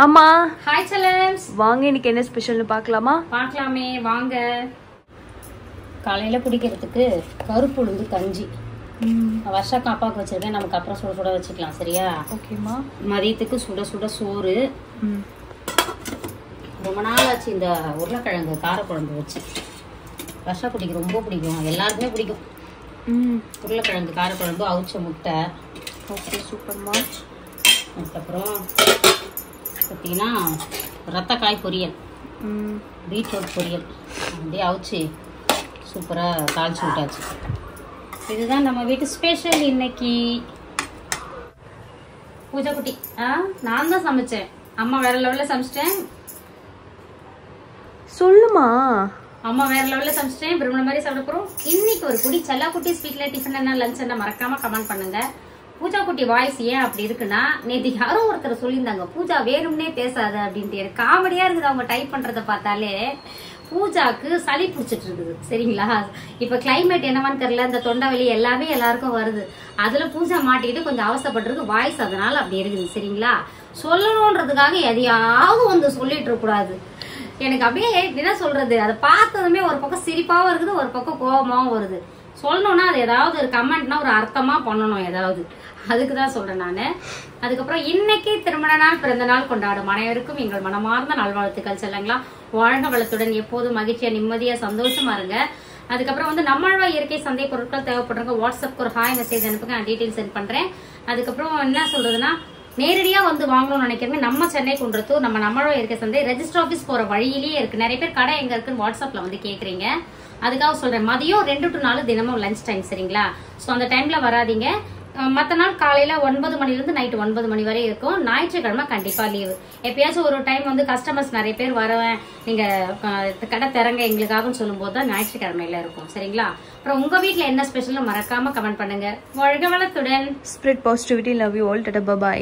அம்மா ஹாய் செல்லம்ஸ், வாங்க இன்னைக்கு என்ன ஸ்பெஷல்னு பார்க்கலாமா? பார்க்கலாமே வாங்க. காலையில குடிக்கிறதுக்கு கருப்பு உளுந்து கஞ்சி வருஷா காப்பாக்கு வச்சிருக்கேன். நமக்கு அப்புறம் சுட சுட வச்சுக்கலாம், சரியா? ஓகேம்மா. மதியத்துக்கு சுட சுட சோறு. ரொம்ப நாள் ஆச்சு இந்த உருளைக்கிழங்கு காரக்குழம்பு வச்சு. வருஷா குடிக்கு ரொம்ப பிடிக்கும், எல்லாருக்குமே பிடிக்கும். உருளைக்கிழங்கு காரக்குழம்பு, அவிச்ச முட்டை. ஓகே, சூப்பர்மா. அதுக்கப்புறம் பார்த்தீங்கன்னா ரத்தக்காய் பொரியல், பீட்ரூட் பொரியல் அப்படியே அவிச்சு சூப்பராக தாளிச்சு விட்டாச்சு. இதுதான் நம்ம வீட்டு ஸ்பெஷல் இன்னைக்கு. பூஜா குட்டி, நான் தான் சமைச்சேன். அம்மா வேற லெவலில் சமைச்சிட்டேன். சொல்லுமா. அம்மா வேற லெவலில் சமைச்சிட்டேன். பிரம்மண மாதிரி சாப்பிட போகிறோம். இன்னைக்கு ஒரு குடி செல்லா குட்டி ஸ்வீட்ல டிஃபன் என்ன லஞ்ச் என்ன மறக்காம கமெண்ட் பண்ணுங்க. பூஜா குட்டி வாய்ஸ் ஏன் அப்படி இருக்குன்னா, நேற்று யாரும் ஒருத்தர் சொல்லியிருந்தாங்க பூஜா வேணும்னே பேசாத அப்படின்ட்டு. எனக்கு காமெடியா இருக்குது அவங்க டைப் பண்றதை பார்த்தாலே. பூஜாக்கு சளி பிடிச்சிட்டு இருக்குது, சரிங்களா? இப்ப கிளைமேட் என்னவான்னு தெரியல, இந்த தொண்டை வலி எல்லாமே எல்லாருக்கும் வருது. அதுல பூஜா மாட்டிக்கிட்டு கொஞ்சம் அவசரப்பட்டிருக்கு வாய்ஸ், அதனால அப்படி இருக்குது, சரிங்களா? சொல்லணும்ன்றதுக்காக எதையாவது வந்து சொல்லிட்டு இருக்க கூடாது. எனக்கு அப்படியே என்ன சொல்றது, அதை பார்த்ததுமே ஒரு பக்கம் சிரிப்பாவும் இருக்குது, ஒரு பக்கம் கோபமாவும் வருது. சொல்லணும்னா அது ஏதாவது ஒரு கமெண்ட்னா ஒரு அர்த்தமா பண்ணணும் ஏதாவது, அதுக்குதான் சொல்றேன் நானு. அதுக்கப்புறம் இன்னைக்கு திருமண நாள், பிறந்த நாள் கொண்டாடும் அனைவருக்கும் எங்கள் மனமார்ந்த நல்வாழ்த்துக்கள். செல்லுங்களா, வாழ்க வளத்துடன் எப்போதும் மகிழ்ச்சியா நிம்மதியா சந்தோஷமா இருங்க. அதுக்கப்புறம் வந்து நம்மளோட இயற்கை சந்தை பொருட்கள் தேவைப்படுறவங்க வாட்ஸ்அப்க்கு ஒரு ஹாய் மெசேஜ் அனுப்புங்க, நான் டீட்டெயில் சென்ட் பண்றேன். அதுக்கப்புறம் என்ன சொல்றதுன்னா, நேரடியா வந்து வாங்கணும்னு நினைக்கிறேன். நம்ம சென்னை குன்றத்தூர் நம்மளோட இயற்கை சந்தை ரெஜிஸ்டர் ஆஃபீஸ் போற வழியிலேயே இருக்கு. நிறைய பேர் கடை எங்க இருக்குன்னு வாட்ஸ்அப்ல வந்து கேக்குறீங்க, அதுக்காக சொல்றேன். மதியம் 2 to 4 தினமும் லஞ்ச் டைம், சரிங்களா? ஸோ அந்த டைம்ல வராதிங்க. மற்ற நாள் காலையில 9 மணிலிருந்து நைட்டு 9 மணி வரை இருக்கும். ஞாயிற்றுக்கிழமை கண்டிப்பா லீவு. எப்பயாச்சும் ஒரு டைம் வந்து கஸ்டமர்ஸ் நிறைய பேர் வரவேன், நீங்க கடை திறங்க எங்களுக்காக சொல்லும் போது தான் ஞாயிற்றுக்கிழமையில இருக்கும், சரிங்களா? அப்புறம் உங்க வீட்டுல என்ன ஸ்பெஷல் மறக்காம கமெண்ட் பண்ணுங்க. வாழ்க வளத்துடன். Spread positivity. Love you all. Tata, bye by.